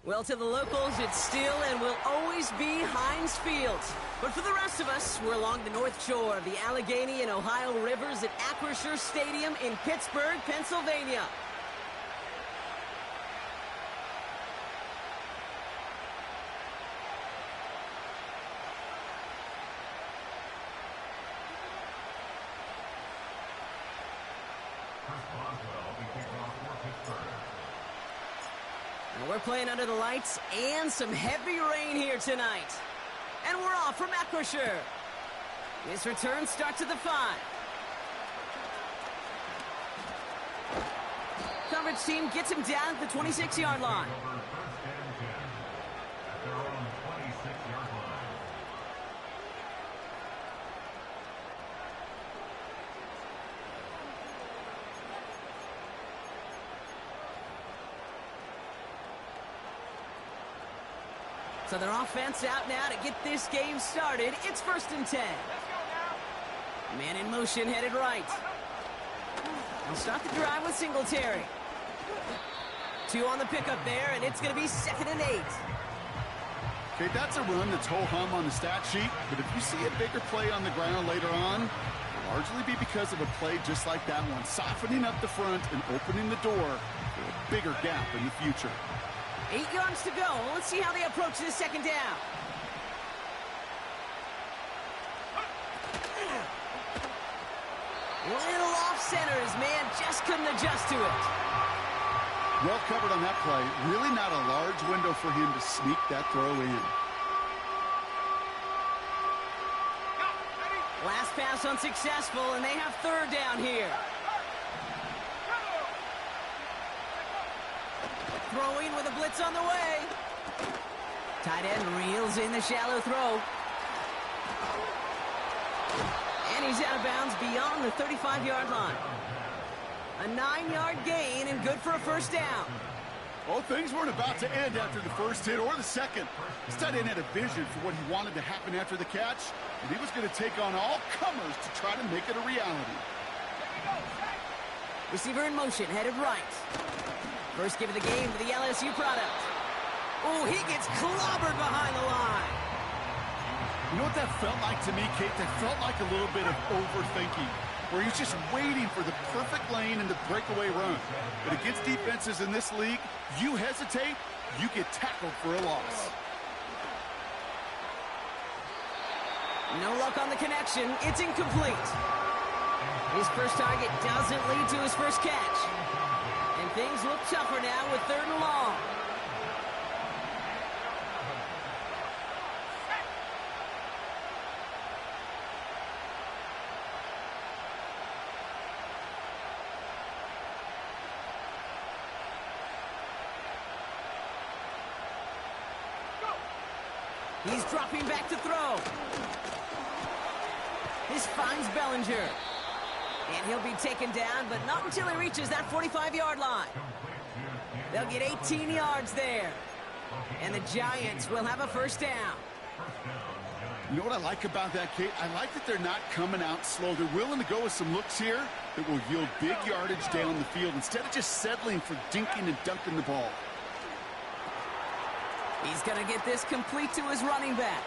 Well, to the locals, it's still and will always be Heinz Field. But for the rest of us, we're along the north shore of the Allegheny and Ohio rivers at Acrisure Stadium in Pittsburgh, Pennsylvania. We're playing under the lights and some heavy rain here tonight. And we're off from Acrisure. This return starts at the 5. Coverage team gets him down at the 26-yard line. So their offense out now to get this game started. It's 1st and 10. Man in motion, headed right. They'll start the drive with Singletary. 2 on the pickup there, and it's going to be 2nd and 8. Okay, that's a run that's ho-hum on the stat sheet, but if you see a bigger play on the ground later on, it'll largely be because of a play just like that one, softening up the front and opening the door for a bigger gap in the future. 8 yards to go. Let's see how they approach this 2nd down. Little off center. His man just couldn't adjust to it. Well covered on that play. Really not a large window for him to sneak that throw in. Last pass unsuccessful, and they have 3rd down here. Throwing with a blitz on the way. Tight end reels in the shallow throw. And he's out of bounds beyond the 35-yard line. A 9-yard gain and good for a 1st down. Well, things weren't about to end after the first hit or the second. This tight end had a vision for what he wanted to happen after the catch, and he was going to take on all comers to try to make it a reality. Receiver in motion, headed right. First give of the game for the LSU product. Oh, he gets clobbered behind the line. You know what that felt like to me, Kate? That felt like a little bit of overthinking, where he's just waiting for the perfect lane and the breakaway run. But against defenses in this league, you hesitate, you get tackled for a loss. No luck on the connection. It's incomplete. His first target doesn't lead to his first catch. And things look tougher now with 3rd and long. He's dropping back to throw. This finds Bellinger. And he'll be taken down, but not until he reaches that 45-yard line. They'll get 18 yards there. And the Giants will have a 1st down. You know what I like about that, Kate? I like that they're not coming out slow. They're willing to go with some looks here that will yield big yardage down the field instead of just settling for dinking and dunking the ball. He's going to get this complete to his running back.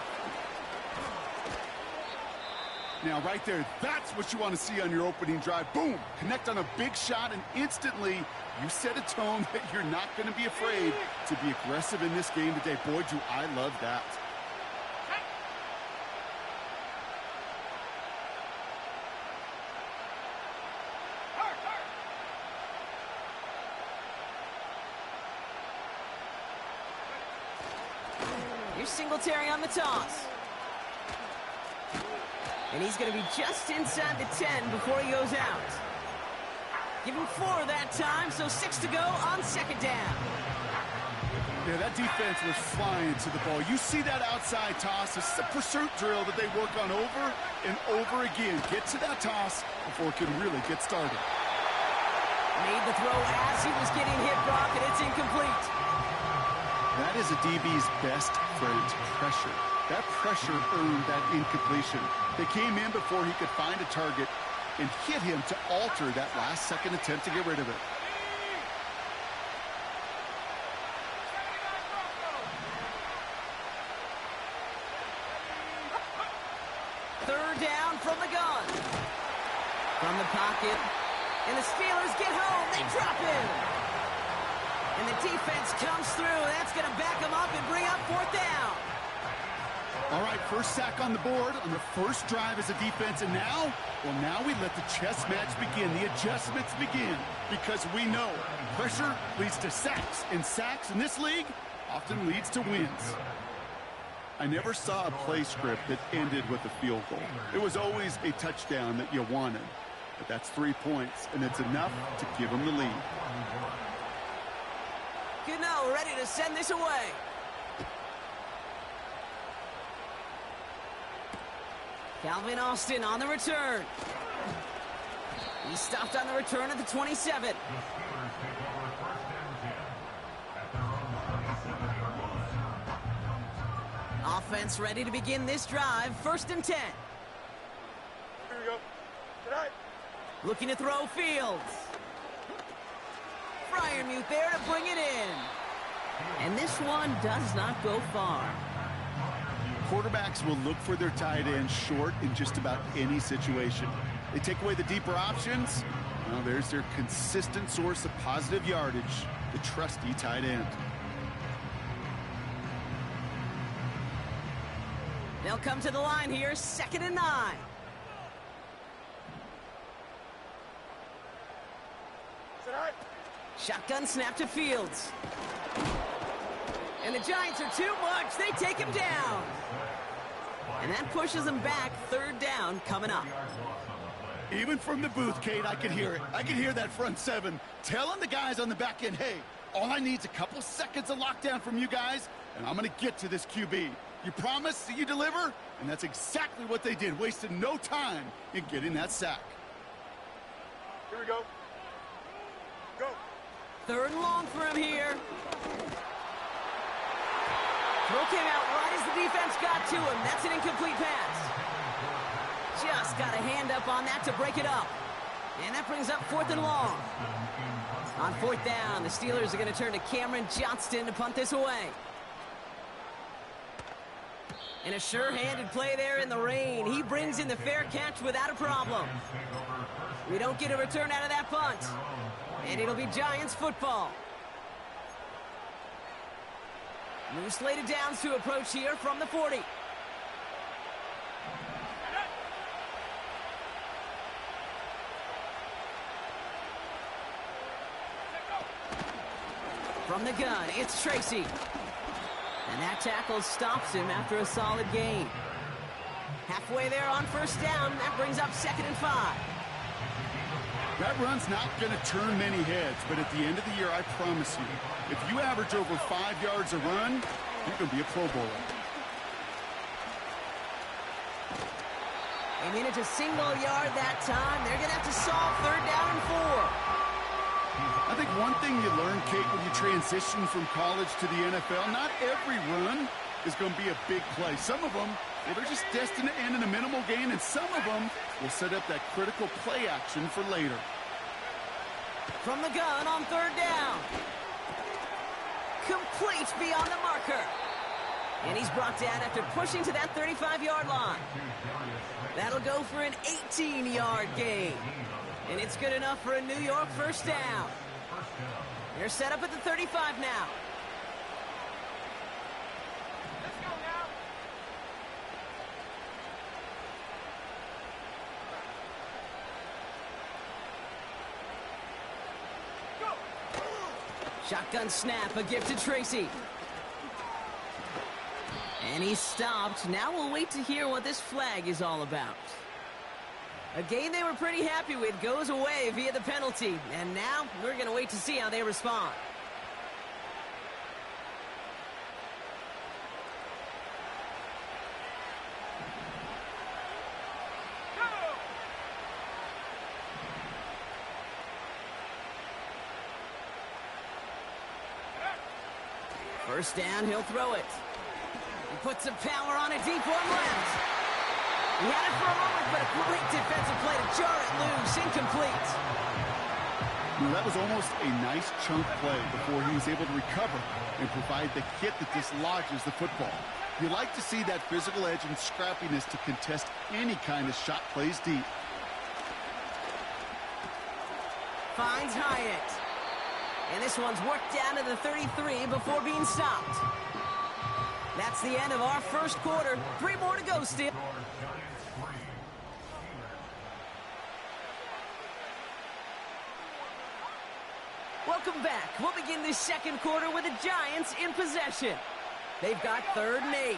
Now, right there, that's what you want to see on your opening drive. Boom! Connect on a big shot, and instantly you set a tone that you're not going to be afraid to be aggressive in this game today. Boy, do I love that. Here's Singletary on the toss. And he's going to be just inside the 10 before he goes out. Give him 4 that time, so 6 to go on 2nd down. Yeah, that defense was flying to the ball. You see that outside toss. This is a pursuit drill that they work on over and over again. Get to that toss before it can really get started. Made the throw as he was getting hit, Brock, and it's incomplete. That is a DB's best friend, pressure. That pressure earned that incompletion. They came in before he could find a target, and hit him to alter that last-second attempt to get rid of it. Third down from the gun. From the pocket. And the Steelers get home. They drop him. And the defense comes through. That's going to back them up and bring up fourth down. All right, first sack on the board on the first drive as a defense. And now, well, now we let the chess match begin. The adjustments begin because we know pressure leads to sacks. And sacks in this league often leads to wins. I never saw a play script that ended with a field goal. It was always a touchdown that you wanted. But that's 3 points, and it's enough to give them the lead. Gano ready to send this away. Calvin Austin on the return. He stopped on the return at the 27. Offense ready to begin this drive. First and 10. Here we go. Tonight. Looking to throw Fields. Fryermuth there to bring it in. And this one does not go far. Quarterbacks will look for their tight end short in just about any situation. They take away the deeper options. Well, there's their consistent source of positive yardage, the trusty tight end. They'll come to the line here, 2nd and 9. Tonight. Shotgun snap to Fields. And the Giants are too much. They take him down. And that pushes them back. 3rd down coming up. Even from the booth, Kate, I could hear it. I could hear that front seven telling the guys on the back end, hey, all I need is a couple seconds of lockdown from you guys, and I'm going to get to this QB. You promise that you deliver? And that's exactly what they did, wasted no time in getting that sack. Here we go. Go. 3rd and long for him here. Throw came out right as the defense got to him. That's an incomplete pass. Just got a hand up on that to break it up. And that brings up 4th and long. On 4th down, the Steelers are going to turn to Cameron Johnston to punt this away. And a sure-handed play there in the rain. He brings in the fair catch without a problem. We don't get a return out of that punt. And it'll be Giants football. New slated downs to approach here from the 40. From the gun, it's Tracy. And that tackle stops him after a solid gain. Halfway there on 1st down, that brings up 2nd and 5. That run's not going to turn many heads, but at the end of the year, I promise you, if you average over 5 yards a run, you're going to be a Pro Bowler. They needed a single yard that time. They're going to have to solve 3rd down and 4. I think one thing you learn, Kate, when you transition from college to the NFL, not every run is going to be a big play. Some of them, well, they're just destined to end in a minimal gain, and some of them will set up that critical play action for later. From the gun on 3rd down. Complete beyond the marker. And he's brought down after pushing to that 35-yard line. That'll go for an 18-yard gain. And it's good enough for a New York 1st down. They're set up at the 35 now. Let's go now. Go. Shotgun snap, a gift to Tracy. And he's stopped. Now we'll wait to hear what this flag is all about. A game they were pretty happy with goes away via the penalty. And now we're going to wait to see how they respond. First down, he'll throw it. He puts some power on a deep one left. He had it for a moment, but a great defensive play to jar it loose. Incomplete. That was almost a nice chunk play before he was able to recover and provide the hit that dislodges the football. You like to see that physical edge and scrappiness to contest any kind of shot plays deep. Finds Hyatt. And this one's worked down to the 33 before being stopped. That's the end of our first quarter. 3 more to go still. Welcome back. We'll begin this second quarter with the Giants in possession. They've got 3rd and 8.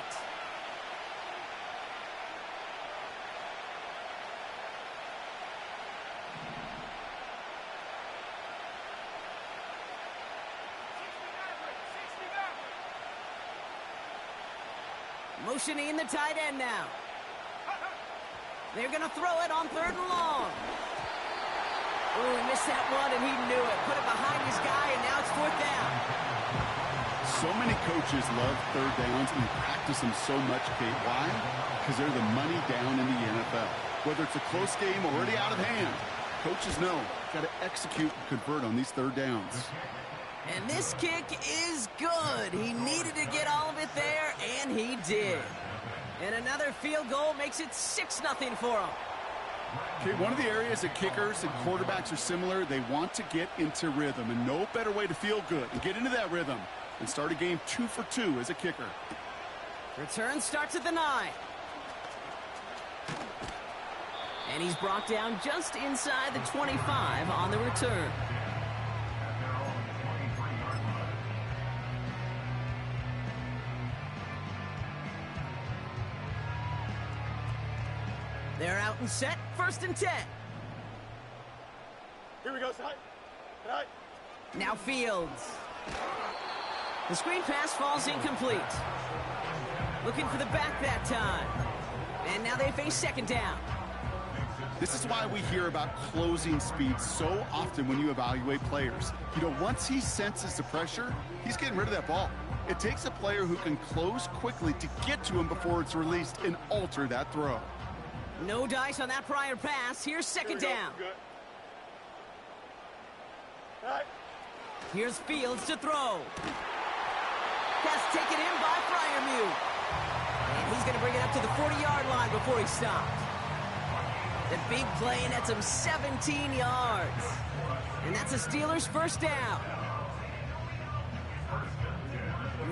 Motioning the tight end now. They're going to throw it on 3rd and long. Oh, he missed that one, and he knew it. Put it behind his guy, and now it's 4th down. So many coaches love 3rd downs and practice them so much, Kate. Why? Because they're the money down in the NFL. Whether it's a close game already out of hand, coaches know got to execute and convert on these 3rd downs. And this kick is good. He needed to get all of it there, and he did. And another field goal makes it 6-0 for him. Okay, one of the areas that kickers and quarterbacks are similar, they want to get into rhythm, and no better way to feel good and get into that rhythm and start a game 2 for 2 as a kicker. Return starts at the 9. And he's brought down just inside the 25 on the return. They're out and set. 1st and 10. Here we go, side. Right. Now Fields. The screen pass falls incomplete. Looking for the back that time. And now they face 2nd down. This is why we hear about closing speed so often when you evaluate players. You know, once he senses the pressure, he's getting rid of that ball. It takes a player who can close quickly to get to him before it's released and alter that throw. No dice on that prior pass. Here's 2nd down. Good. Right. Here's Fields to throw. Pass taken in by Freiermuth. And he's going to bring it up to the 40-yard line before he stopped. The big play nets him 17 yards. And that's a Steelers' 1st down.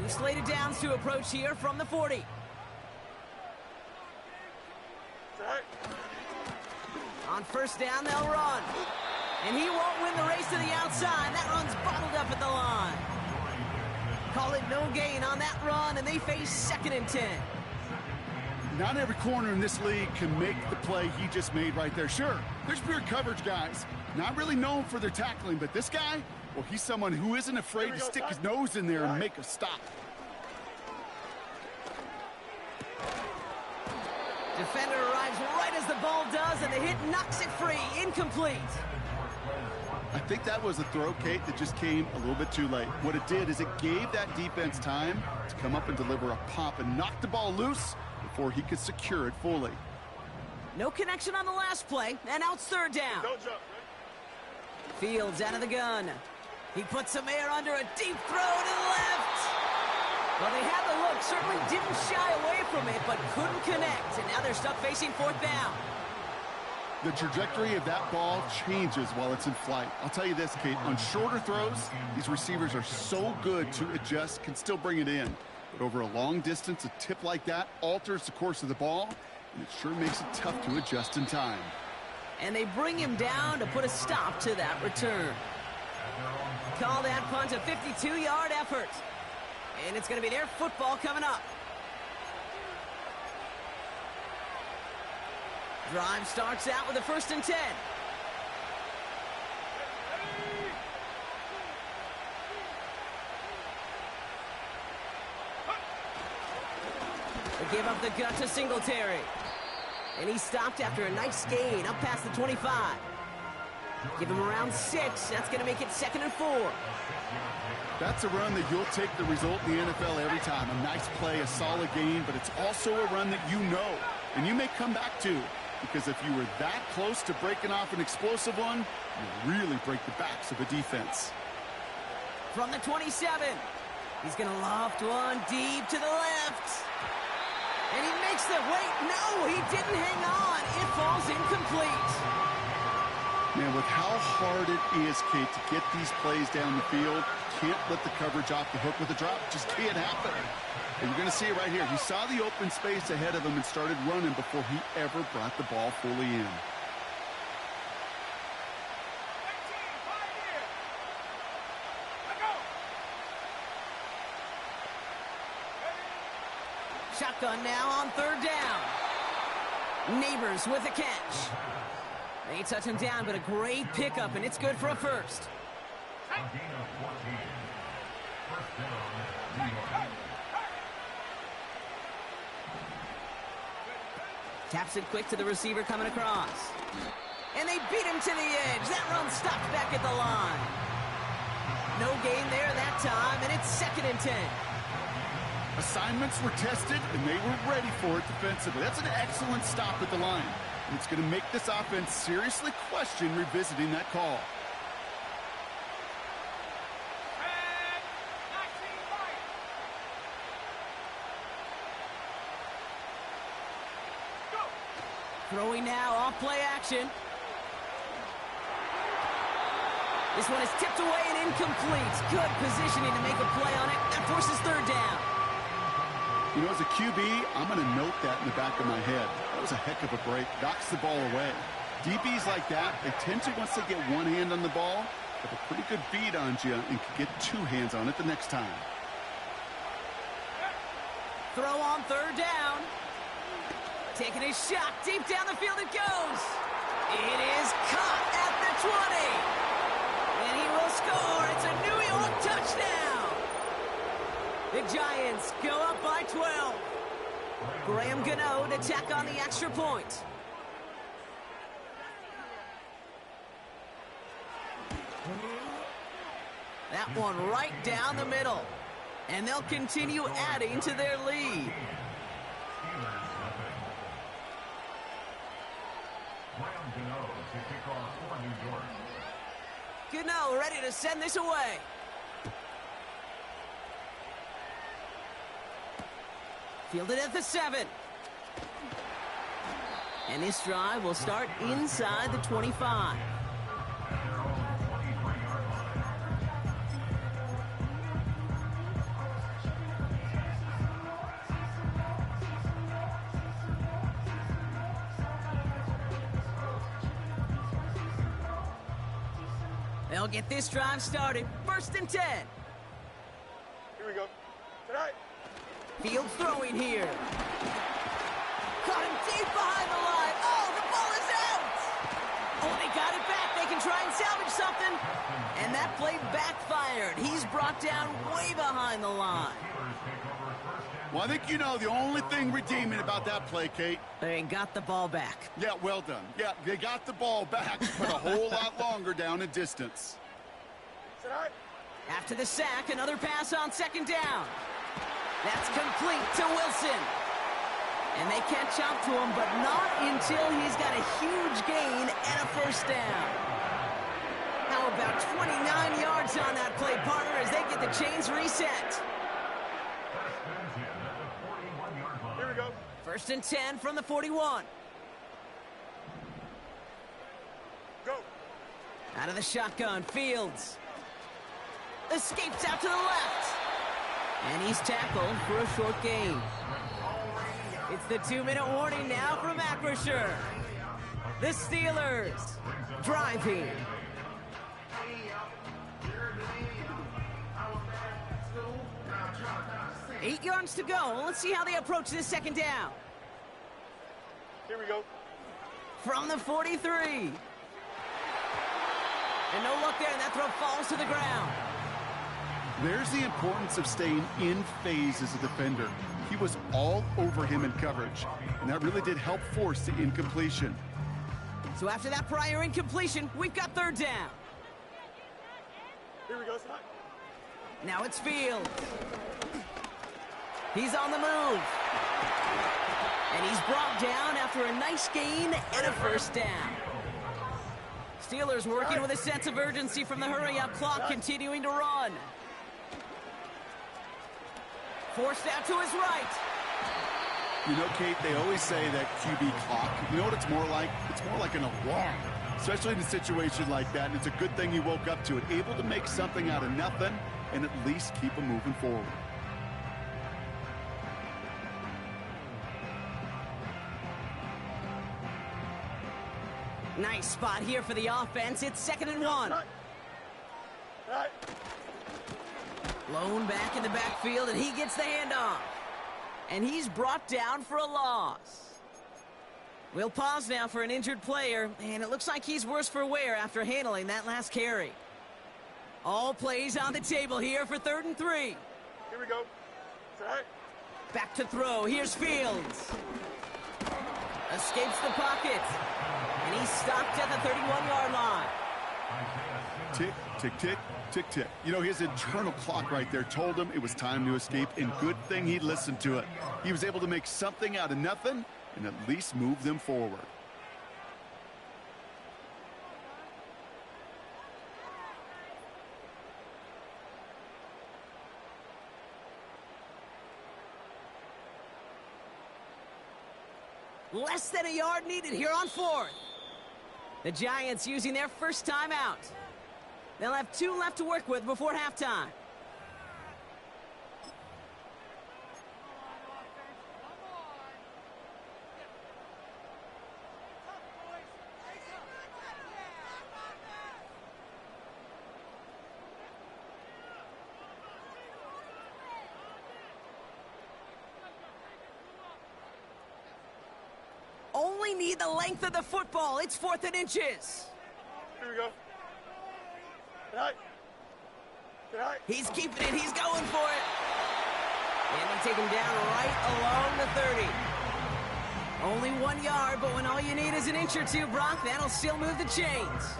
New slated downs to approach here from the 40. Right. On 1st down, they'll run. And he won't win the race to the outside. That run's bottled up at the line. Call it no gain on that run, and they face 2nd and 10. Not every corner in this league can make the play he just made right there. Sure, there's pure coverage guys. Not really known for their tackling, but this guy, well, he's someone who isn't afraid to stick his nose in there and make a stop. Defender arrives right as the ball does, and the hit knocks it free. Incomplete. I think that was a throw, Kate, that just came a little bit too late. What it did is it gave that defense time to come up and deliver a pop and knock the ball loose before he could secure it fully. No connection on the last play, and now it's 3rd down. Don't jump, right? Fields out of the gun. He puts some air under a deep throw to the left. Well, they had the look, certainly didn't shy away from it, but couldn't connect. And now they're stuck facing 4th down. The trajectory of that ball changes while it's in flight. I'll tell you this, Kate, on shorter throws, these receivers are so good to adjust, can still bring it in. But over a long distance, a tip like that alters the course of the ball, and it sure makes it tough to adjust in time. And they bring him down to put a stop to that return. Call that punt a 52-yard effort. And it's going to be their football coming up. Drive starts out with a 1st and 10. They give up the gut to Singletary. And he stopped after a nice gain up past the 25. Give him around 6. That's going to make it 2nd and 4. That's a run that you'll take the result in the NFL every time. A nice play, a solid gain, but it's also a run that you know And you may come back too, because if you were that close to breaking off an explosive one, you really break the backs of a defense. From the 27, he's going to loft one deep to the left. And he makes the, wait, no, he didn't hang on. It falls incomplete. Man, with how hard it is, Kate, to get these plays down the field, can't let the coverage off the hook with a drop. Just can't happen. And you're going to see it right here. He saw the open space ahead of him and started running before he ever brought the ball fully in. Shotgun now on third down. Neighbors with a catch. They touch him down, but a great pickup, and it's good for a first. Taps it quick to the receiver coming across. And they beat him to the edge. That run stopped back at the line. No gain there that time, and it's 2nd and 10. Assignments were tested, and they were ready for it defensively. That's an excellent stop at the line. And it's going to make this offense seriously question revisiting that call. Throwing now off play action. This one is tipped away and incomplete. Good positioning to make a play on it. That forces third down. You know, as a QB, I'm going to note that in the back of my head. That was a heck of a break. Knocks the ball away. DBs like that, they tend to, once they get one hand on the ball, have a pretty good beat on you and can get 2 hands on it the next time. Throw on third down. Taking a shot. Deep down the field it goes. It is caught at the 20. And he will score. It's a New York touchdown. The Giants go up by 12. Graham Gano to tack on the extra point. That one right down the middle. And they'll continue adding to their lead. Gano ready to send this away. Fielded at the 7. And this drive will start inside the 25. They'll get this drive started. 1st and 10. Here we go. Tonight. Fields throwing here. Caught him deep behind the line. Oh, the ball is out. Oh, they got it back. They can try and salvage something. And that play backfired. He's brought down way behind the line. Well, I think you know the only thing redeeming about that play, Kate. They got the ball back. Yeah, well done. Yeah, they got the ball back, but a whole lot longer down in distance. Tonight. After the sack, another pass on 2nd down. That's complete to Wilson. And they catch up to him, but not until he's got a huge gain and a 1st down. How about 29 yards on that play, partner, as they get the chains reset. Here we go. 1st and 10 from the 41. Go. Out of the shotgun, Fields. Escapes out to the left. And he's tackled for a short gain. It's the 2-minute warning now from Acrisure. The Steelers driving. 8 yards to go. Let's see how they approach this 2nd down. Here we go. From the 43. And no luck there, and that throw falls to the ground. There's the importance of staying in phase as a defender. He was all over him in coverage, and that really did help force the incompletion. So after that prior incompletion, we've got 3rd down. Here we go, son. Now it's Fields. He's on the move. And he's brought down after a nice gain and a first down. Steelers working with a sense of urgency from the hurry-up clock, continuing to run. Forced out to his right. You know, Kate, they always say that QB clock, you know what it's more like? It's more like an alarm, especially in a situation like that. And it's a good thing he woke up to it, able to make something out of nothing and at least keep him moving forward. Nice spot here for the offense. It's 2nd and 1. Lone back in the backfield, and he gets the handoff. And he's brought down for a loss. We'll pause now for an injured player, and it looks like he's worse for wear after handling that last carry. All plays on the table here for 3rd and 3. Here we go. Set. Back to throw. Here's Fields. Escapes the pocket. And he's stopped at the 31-yard line. Tick, tick, tick, tick, tick. You know, his internal clock right there told him it was time to escape, and good thing he listened to it. He was able to make something out of nothing and at least move them forward. Less than a yard needed here on 4th. The Giants using their first time out. They'll have 2 left to work with before halftime. Only need the length of the football. It's 4th and inches. Here we go. Tonight. Tonight. He's keeping it. He's going for it. And they take him down right along the 30. Only 1 yard, but when all you need is an inch or two, Brock, that'll still move the chains.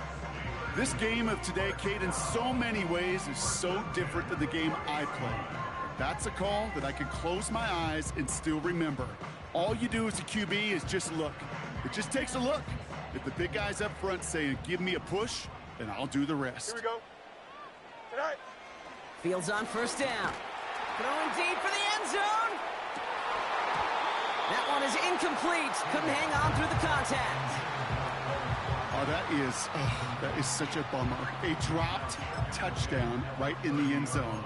This game of today, Kate, in so many ways is so different than the game I played. That's a call that I can close my eyes and still remember. All you do as a QB is just look. It just takes a look. If the big guys up front saying, give me a push, then I'll do the rest. Here we go. Tonight. Fields on first down. Throwing deep for the end zone. That one is incomplete. Couldn't hang on through the contact. Oh, that is such a bummer. A dropped touchdown right in the end zone.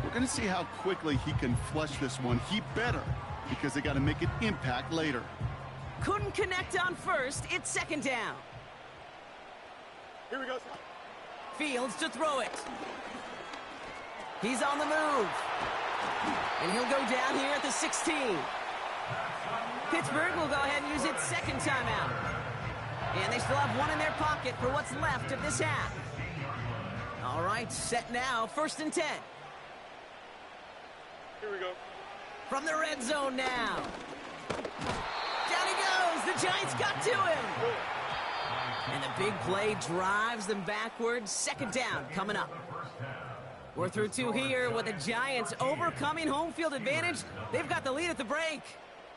We're going to see how quickly he can flush this one. He better, because they got to make an impact later. Couldn't connect on first. It's 2nd down. Here we go. Fields to throw it. He's on the move. And he'll go down here at the 16. Pittsburgh will go ahead and use its 2nd timeout. And they still have 1 in their pocket for what's left of this half. All right, set now. 1st and 10. Here we go. From the red zone now. Down he goes. The Giants got to him. And the big play drives them backwards. 2nd down coming up. We're through 2 here with the Giants overcoming home field advantage. They've got the lead at the break.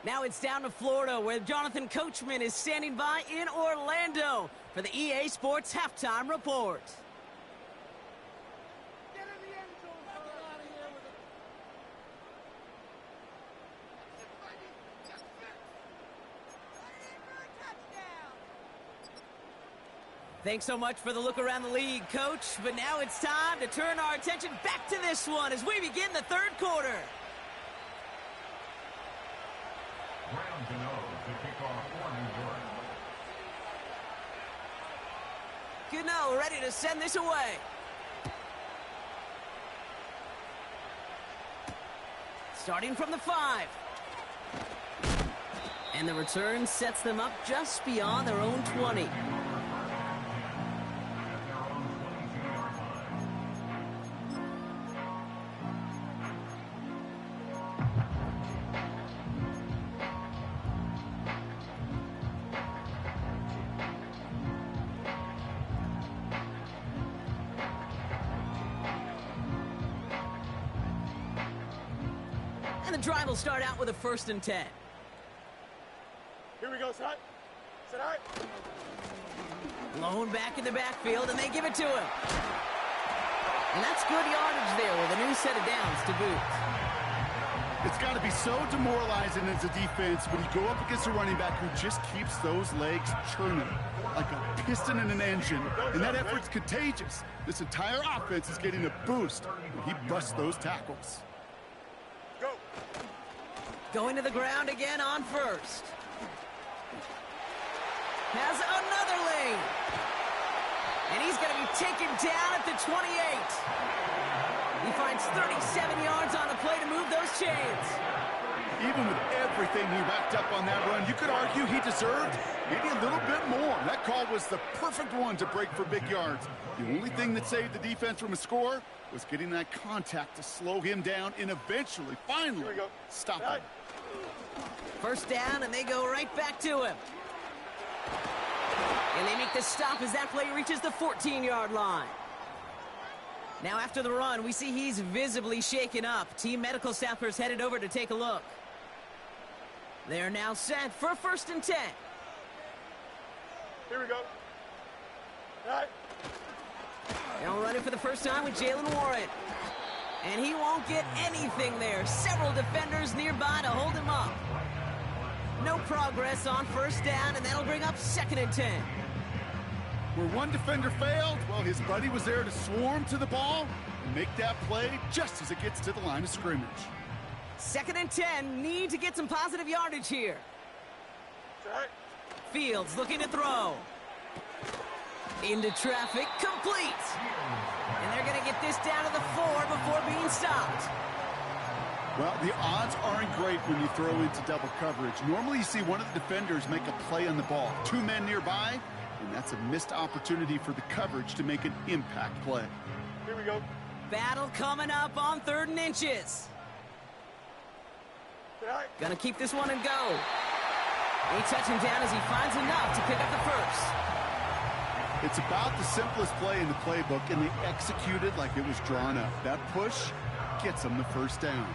Now it's down to Florida, where Jonathan Coachman is standing by in Orlando for the EA Sports Halftime Report. Thanks so much for the look around the league, Coach. But now it's time to turn our attention back to this one as we begin the 3rd quarter. Round to know to kick off for New York. Gano ready to send this away. Starting from the 5. And the return sets them up just beyond their own 20. And the drive will start out with a 1st and 10. we go, Side. Side. Blown back in the backfield, and they give it to him. And that's good yardage there with a new set of downs to boot. It's got to be so demoralizing as a defense when you go up against a running back who just keeps those legs churning like a piston in an engine, and that effort's contagious. This entire offense is getting a boost when he busts those tackles. Go. Going to the ground again on first. Has another lane. And he's going to be taken down at the 28. He finds 37 yards on the play to move those chains. Even with everything he racked up on that run, you could argue he deserved maybe a little bit more. That call was the perfect one to break for big yards. The only thing that saved the defense from a score was getting that contact to slow him down and eventually, finally, stop him. First down, and they go right back to him. And they make the stop as that play reaches the 14-yard line. Now after the run, we see he's visibly shaken up. Team medical staffers headed over to take a look. They're now set for 1st and 10. Here we go. Right. Now running for the first time with Jalen Warren. And he won't get anything there. Several defenders nearby to hold him up. No progress on first down, and that'll bring up 2nd and 10. Where one defender failed, well, his buddy was there to swarm to the ball and make that play just as it gets to the line of scrimmage. 2nd and 10, need to get some positive yardage here. Right. Fields looking to throw. Into traffic, complete. And they're going to get this down to the 4 before being stopped. Well, the odds aren't great when you throw into double coverage. Normally you see one of the defenders make a play on the ball. 2 men nearby, and that's a missed opportunity for the coverage to make an impact play. Here we go. Battle coming up on 3rd and inches. Right. Gonna keep this one and go. They touch him down as he finds enough to pick up the first. It's about the simplest play in the playbook, and they execute it like it was drawn up. That push gets them the first down.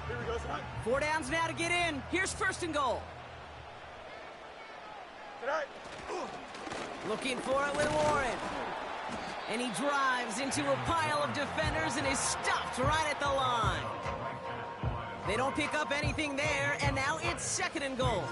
Here we go, Side. 4 downs now to get in. Here's 1st and goal. Right. Looking for it with Warren. And he drives into a pile of defenders and is stopped right at the line. They don't pick up anything there, and now it's 2nd and goal.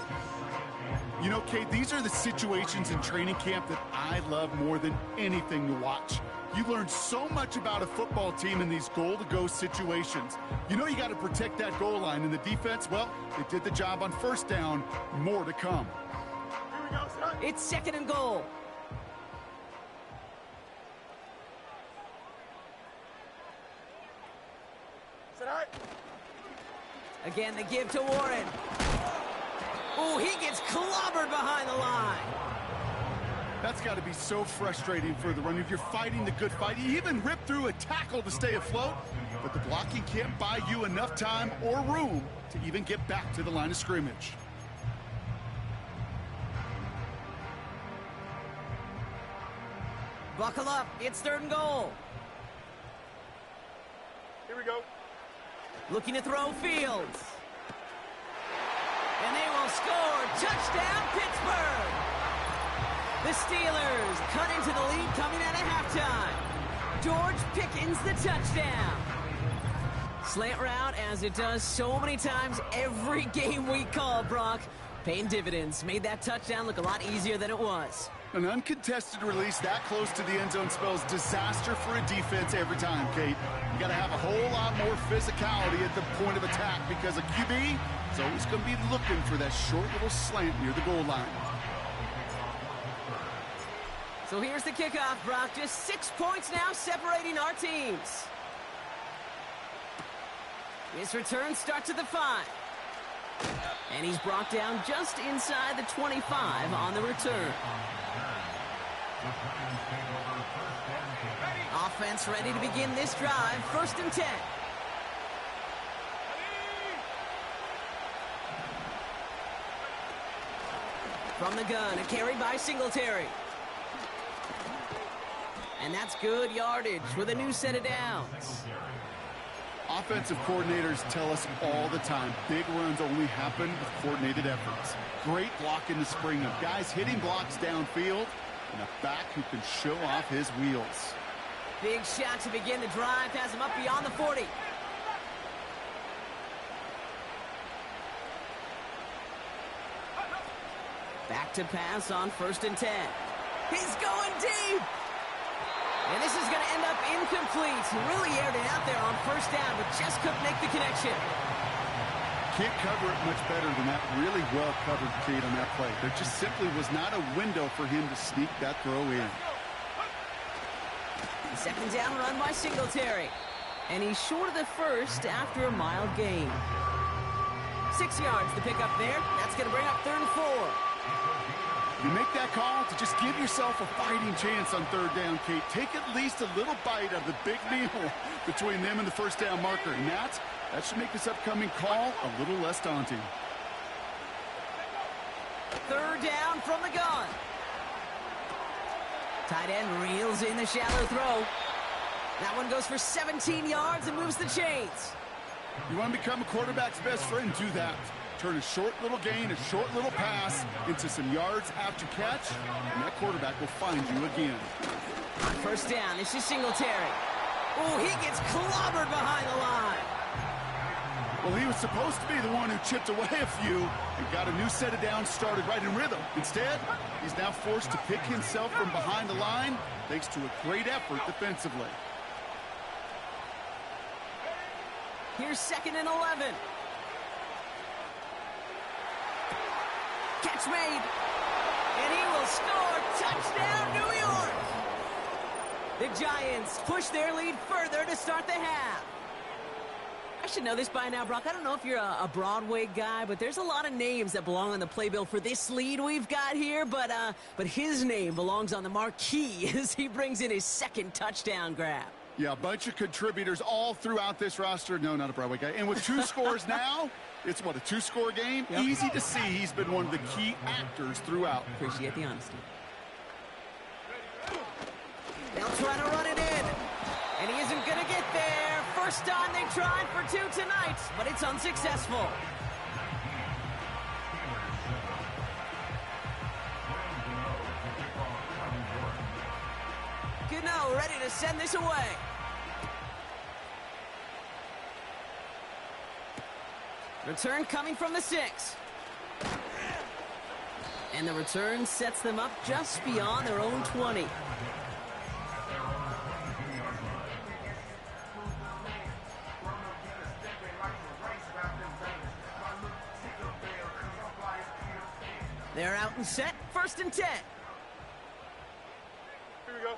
You know, Kate, these are the situations in training camp that I love more than anything to watch. You learn so much about a football team in these goal-to-go situations. You know you got to protect that goal line, and the defense, well, they did the job on first down. More to come. Here we go, Side. It's 2nd and goal. Side. Again, the give to Warren. Oh, he gets clobbered behind the line. That's got to be so frustrating for the runner. If you're fighting the good fight, you even rip through a tackle to stay afloat, but the blocking can't buy you enough time or room to even get back to the line of scrimmage. Buckle up, it's 3rd and goal. Here we go. Looking to throw Fields. And they will score. Touchdown, Pittsburgh. The Steelers cut into the lead coming out of halftime. George Pickens the touchdown. Slant route, as it does so many times every game we call, Brock. Paying dividends. Made that touchdown look a lot easier than it was. An uncontested release that close to the end zone spells disaster for a defense every time, Kate. You got to have a whole lot more physicality at the point of attack because a QB is always going to be looking for that short little slant near the goal line. So here's the kickoff, Brock. Just 6 points now separating our teams. This return starts at the 5. And he's brought down just inside the 25 on the return. Offense ready to begin this drive. 1st and 10. From the gun, a carry by Singletary. And that's good yardage with a new set of downs. Offensive coordinators tell us all the time, big runs only happen with coordinated efforts. Great block in the spring of guys hitting blocks downfield and a back who can show off his wheels. Big shot to begin the drive, has him up beyond the 40. Back to pass on 1st and 10. He's going deep! And this is going to end up incomplete. He really aired it out there on 1st down, but just couldn't make the connection. Can't cover it much better than that. Really well covered, Kate, on that play. There just simply was not a window for him to sneak that throw in. 2nd down run by Singletary. And he's short of the 1st after a mild gain. 6 yards to pick up there. That's going to bring up 3rd and 4. You make that call to just give yourself a fighting chance on 3rd down, Kate. Take at least a little bite of the big meal between them and the 1st down marker. And that should make this upcoming call a little less daunting. 3rd down from the gun. Tight end reels in the shallow throw. That one goes for 17 yards and moves the chains. You want to become a quarterback's best friend, do that. Turn a short little gain, a short little pass into some yards after catch, and that quarterback will find you again. On 1st down, this is Singletary. Oh, he gets clobbered behind the line. Well, he was supposed to be the one who chipped away a few and got a new set of downs started right in rhythm. Instead, he's now forced to pick himself from behind the line thanks to a great effort defensively. Here's 2nd and 11. Catch made. And he will score. Touchdown, New York. The Giants push their lead further to start the half. I should know this by now, Brock. I don't know if you're a Broadway guy, but there's a lot of names that belong on the playbill for this lead we've got here. But his name belongs on the marquee as he brings in his 2nd touchdown grab. Yeah, a bunch of contributors all throughout this roster. No, not a Broadway guy. And with 2 scores now, it's what, a 2-score game? Yep. Easy to see he's been one of the key actors throughout. Appreciate the honesty. They'll try to run it in. And he isn't going to get there. First time they tried for 2 tonight, but it's unsuccessful. Gano ready to send this away. Return coming from the 6. And the return sets them up just beyond their own 20. They're out and set. 1st and 10. Here we go.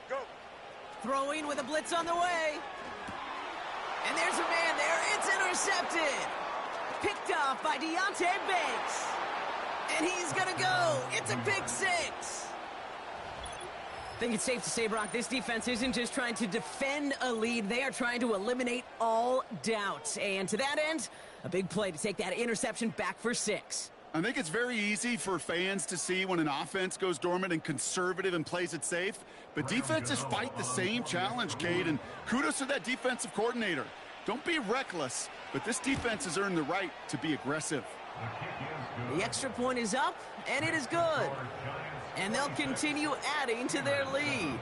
Go. Throwing with a blitz on the way. And there's a man there. It's intercepted. Picked off by Deonte Banks. And he's going to go. It's a pick 6. I think it's safe to say, Brock, this defense isn't just trying to defend a lead. They are trying to eliminate all doubt. And to that end, a big play to take that interception back for 6. I think it's very easy for fans to see when an offense goes dormant and conservative and plays it safe. But defenses fight the same challenge, Cade, and kudos to that defensive coordinator. Don't be reckless, but this defense has earned the right to be aggressive. The extra point is up, and it is good. And they'll continue adding to their lead.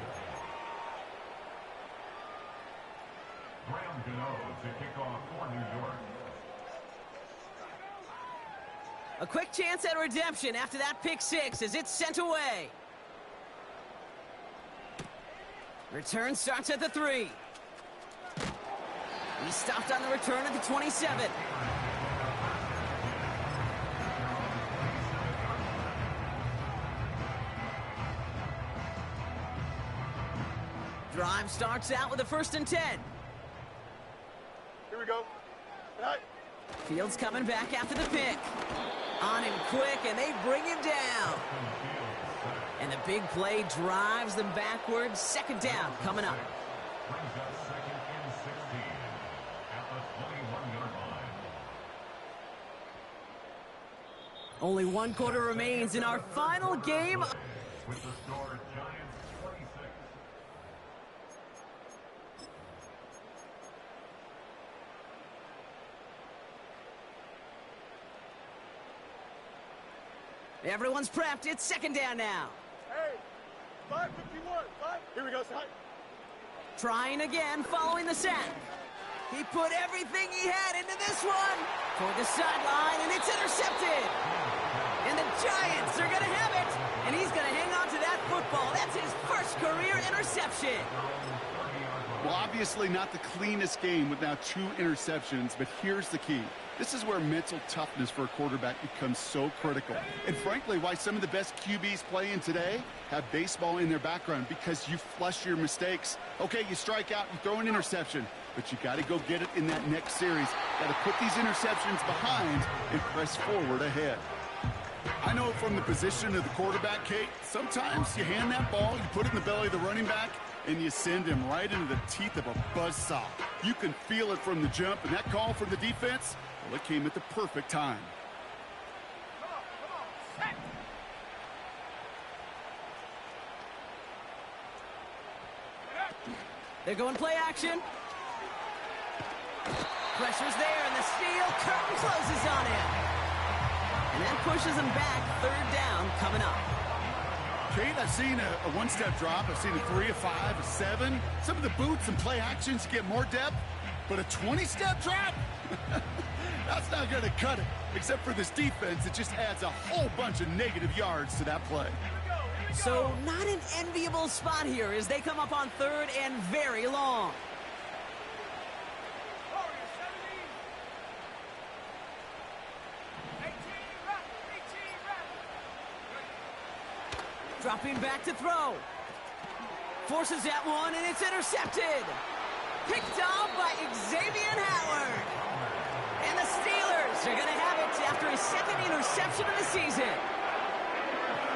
A quick chance at redemption after that pick 6 as it's sent away. Return starts at the 3. He stopped on the return at the 27. Drive starts out with a 1st and 10. Here we go. Right. Fields coming back after the pick. On him quick, and they bring him down. And the big play drives them backwards. 2nd down coming up. Only 1 quarter remains in our final game. With the score, Giants 26. Everyone's prepped. It's second down now. Hey, 5:51. Here we go, son. Trying again following the sack. He put everything he had into this one. Toward the sideline, and it's intercepted. And the Giants are going to have it. And he's going to hang on to that football. That's his first career interception. Well, obviously not the cleanest game with now 2 interceptions, but here's the key. This is where mental toughness for a quarterback becomes so critical. And frankly, why some of the best QBs playing today have baseball in their background, because you flush your mistakes. Okay, you strike out, you throw an interception, but you got to go get it in that next series. Got to put these interceptions behind and press forward ahead. I know from the position of the quarterback, Kate, sometimes you hand that ball, you put it in the belly of the running back, and you send him right into the teeth of a buzzsaw. You can feel it from the jump, and that call from the defense, well, it came at the perfect time. They're going play action. Pressure's there, and the steel curtain closes on him. And that pushes him back. Third down coming up. Kate, I've seen a one-step drop. I've seen a 3, a 5, a 7. Some of the boots and play actions get more depth, but a 20-step drop? That's not going to cut it. Except for this defense, it just adds a whole bunch of negative yards to that play. So not an enviable spot here as they come up on third and very long. Dropping back to throw. Forces that one, and it's intercepted. Picked off by Xavier Howard. And the Steelers are going to have it after his second interception of the season.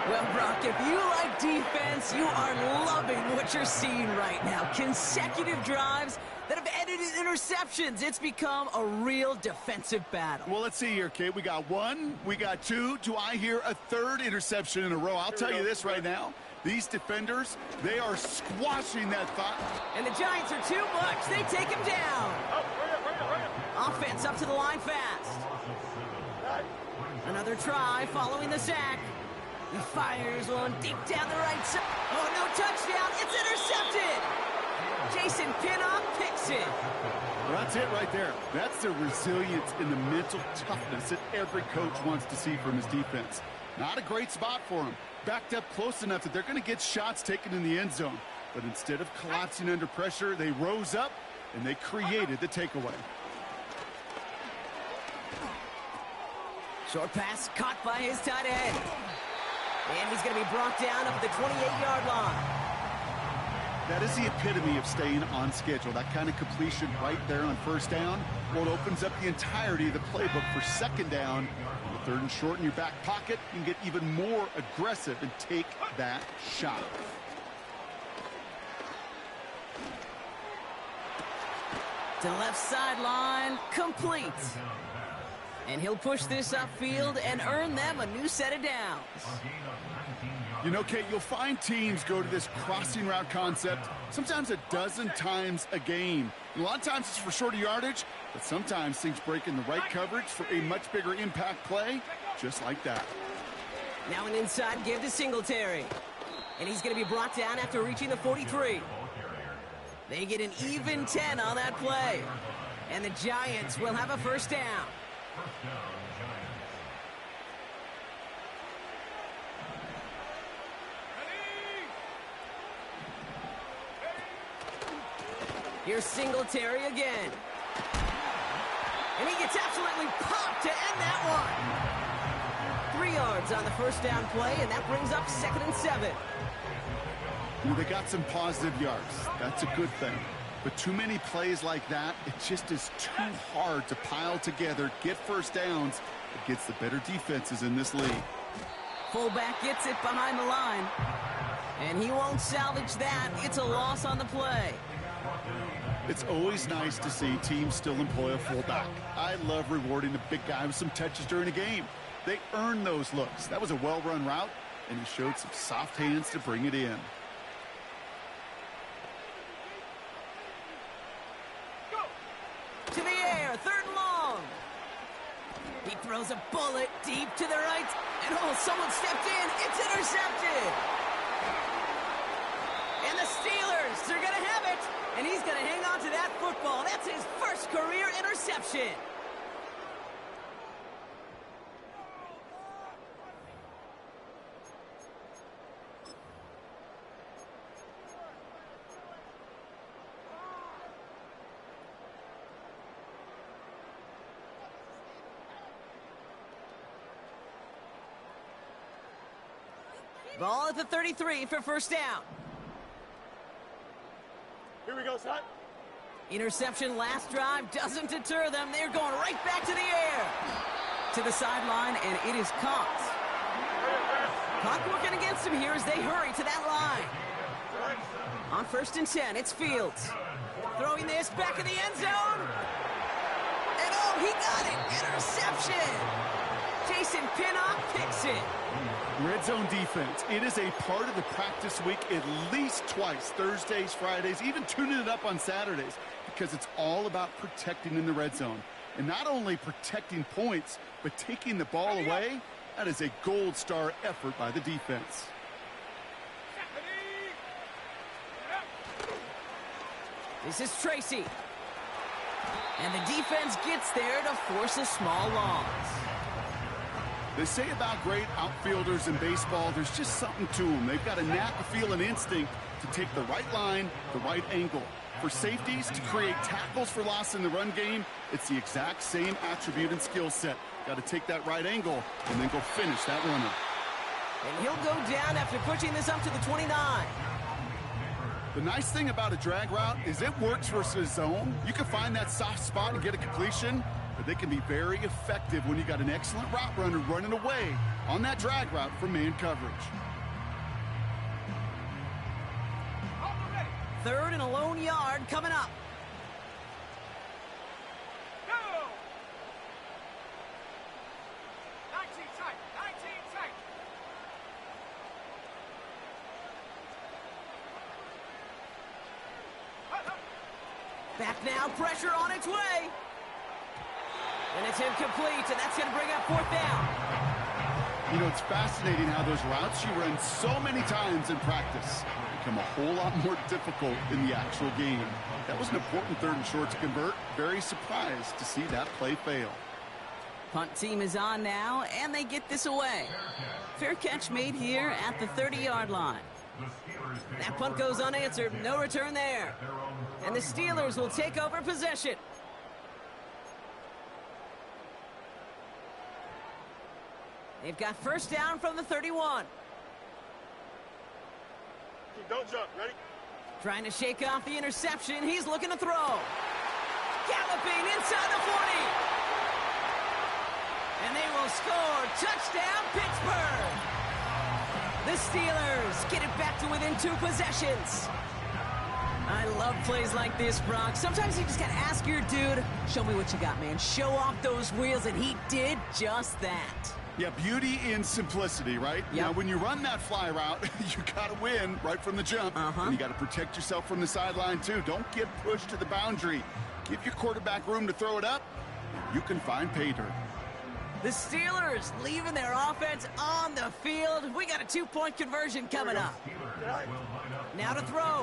Well, Brock, if you like defense, you are loving what you're seeing right now. Consecutive drives that have ended in interceptions. It's become a real defensive battle. Well, let's see here, Kate. We got 1, we got 2. Do I hear a 3rd interception in a row? I'll tell you this right now. These defenders, they are squashing that thought. And the Giants are too much. They take him down. Offense up to the line fast. Another try following the sack. He fires one deep down the right side. Oh, no touchdown. It's intercepted. Jason Pinnock picks it. Well, that's it right there. That's the resilience and the mental toughness that every coach wants to see from his defense. Not a great spot for him. Backed up close enough that they're going to get shots taken in the end zone. But instead of collapsing under pressure, they rose up and they created the takeaway. Short pass caught by his tight end. And he's going to be brought down up at the 28-yard line. That is the epitome of staying on schedule. That kind of completion right there on first down. Well, it opens up the entirety of the playbook for second down. With 3rd and short in your back pocket, you can get even more aggressive and take that shot. To the left sideline, complete. And he'll push this upfield and earn them a new set of downs. You know, Kate, you'll find teams go to this crossing route concept sometimes a dozen times a game. And a lot of times it's for shorter yardage, but sometimes things break in the right coverage for a much bigger impact play, just like that. Now an inside give to Singletary. And he's going to be brought down after reaching the 43. They get an even 10 on that play. And the Giants will have a first down. Here's Singletary again. And he gets absolutely popped to end that one. 3 yards on the first down play, and that brings up 2nd and 7. You know, they got some positive yards. That's a good thing. But too many plays like that, it just is too hard to pile together, get first downs against the better defenses in this league. Fullback gets it behind the line. And he won't salvage that. It's a loss on the play. It's always nice to see teams still employ a fullback. I love rewarding the big guy with some touches during a game. They earn those looks. That was a well-run route, and he showed some soft hands to bring it in. To the air, 3rd and long. He throws a bullet deep to the right. And oh, someone stepped in. It's intercepted. And the Steelers, they're going to have it. And he's going to hang on to that football. That's his first career interception. Ball at the 33 for first down. Here we go, son. Interception last drive doesn't deter them. They're going right back to the air. To the sideline, and it is caught. Clock working against him here as they hurry to that line. On first and 10, it's Fields. Throwing this back in the end zone. And oh, he got it. Interception. Jason Pinnock picks it. Red zone defense. It is a part of the practice week at least twice, Thursdays, Fridays, even tuning it up on Saturdays, because it's all about protecting in the red zone. And not only protecting points, but taking the ball away. That is a gold star effort by the defense. This is Tracy. And the defense gets there to force a small loss. They say about great outfielders in baseball, there's just something to them. They've got a knack, a feel, an instinct to take the right line, the right angle. For safeties, to create tackles for loss in the run game, it's the exact same attribute and skill set. Got to take that right angle and then go finish that runner. And he'll go down after pushing this up to the 29. The nice thing about a drag route is it works versus zone. You can find that soft spot and get a completion, but they can be very effective when you got an excellent route runner running away on that drag route from man coverage. Third and a lone yard coming up. Go! 19 tight, 19 tight. Back now, pressure on its way. And it's incomplete, and that's going to bring up fourth down. You know, it's fascinating how those routes you run so many times in practice become a whole lot more difficult in the actual game. That was an important third and short to convert. Very surprised to see that play fail. Punt team is on now, and they get this away. Fair catch made here at the 30-yard line. That punt goes unanswered. No return there. And the Steelers will take over possession. They've got first down from the 31. Don't jump. Ready? Trying to shake off the interception. He's looking to throw. Galloping inside the 40. And they will score. Touchdown, Pittsburgh. The Steelers get it back to within 2 possessions. I love plays like this, Brock. Sometimes you just got to ask your dude, show me what you got, man. Show off those wheels, and he did just that. Yeah, beauty in simplicity, right? Yep. Now, when you run that fly route, you got to win right from the jump. And you got to protect yourself from the sideline, too. Don't get pushed to the boundary. Give your quarterback room to throw it up. You can find pay dirt. The Steelers leaving their offense on the field. We got a 2-point conversion coming up. Now to throw.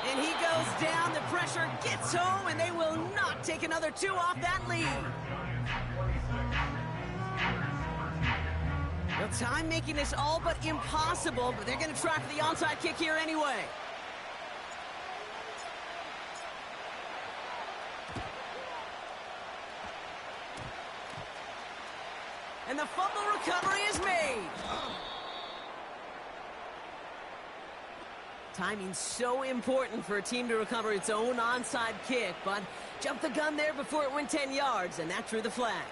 And he goes down. The pressure gets home, and they will not take another 2 off that lead. Well, time making this all but impossible, but they're going to try for the onside kick here anyway. And the fumble recovery is made. Timing's so important for a team to recover its own onside kick, but jumped the gun there before it went 10 yards, and that drew the flag.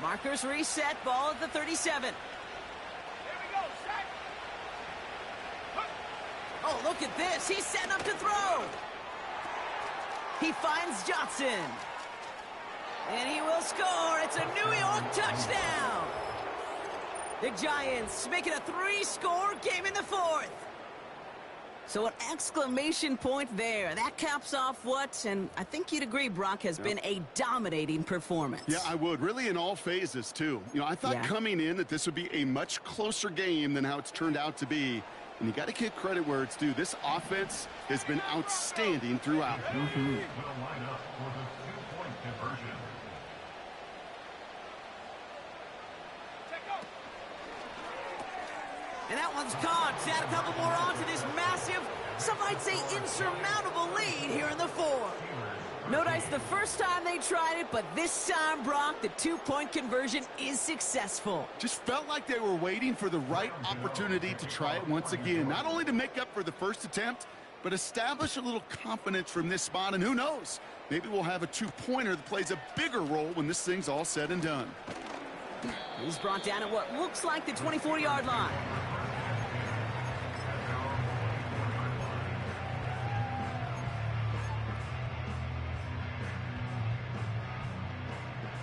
Markers reset, ball at the 37. Here we go, set. Oh, look at this. He's setting up to throw. He finds Johnson. And he will score. It's a New York touchdown. The Giants make it a 3-score game in the 4th. So an exclamation point there. That caps off what, and I think you'd agree, Brock, has been a dominating performance. Yeah, I would. Really in all phases, too. You know, I thought coming in that this would be a much closer game than how it's turned out to be. And you got to give credit where it's due. This offense has been outstanding throughout. Will line up for the two-point conversion. And that one's caught. Add a couple more on to this massive, some might say insurmountable lead here in the fourth. No dice the first time they tried it, but this time, Brock, the two-point conversion is successful. Just felt like they were waiting for the right opportunity to try it once again. Not only to make up for the first attempt, but establish a little confidence from this spot. And who knows, maybe we'll have a two-pointer that plays a bigger role when this thing's all said and done. He's brought down at what looks like the 24-yard line.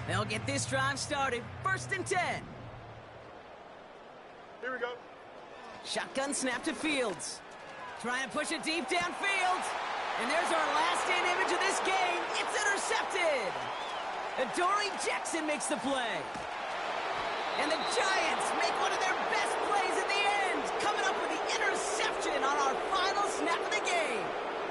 They'll get this drive started. 1st and 10. Here we go. Shotgun snap to Fields. Trying to push it deep downfield. And there's our last-in image of this game. It's intercepted. Adoree Jackson makes the play. And the Giants make one of their best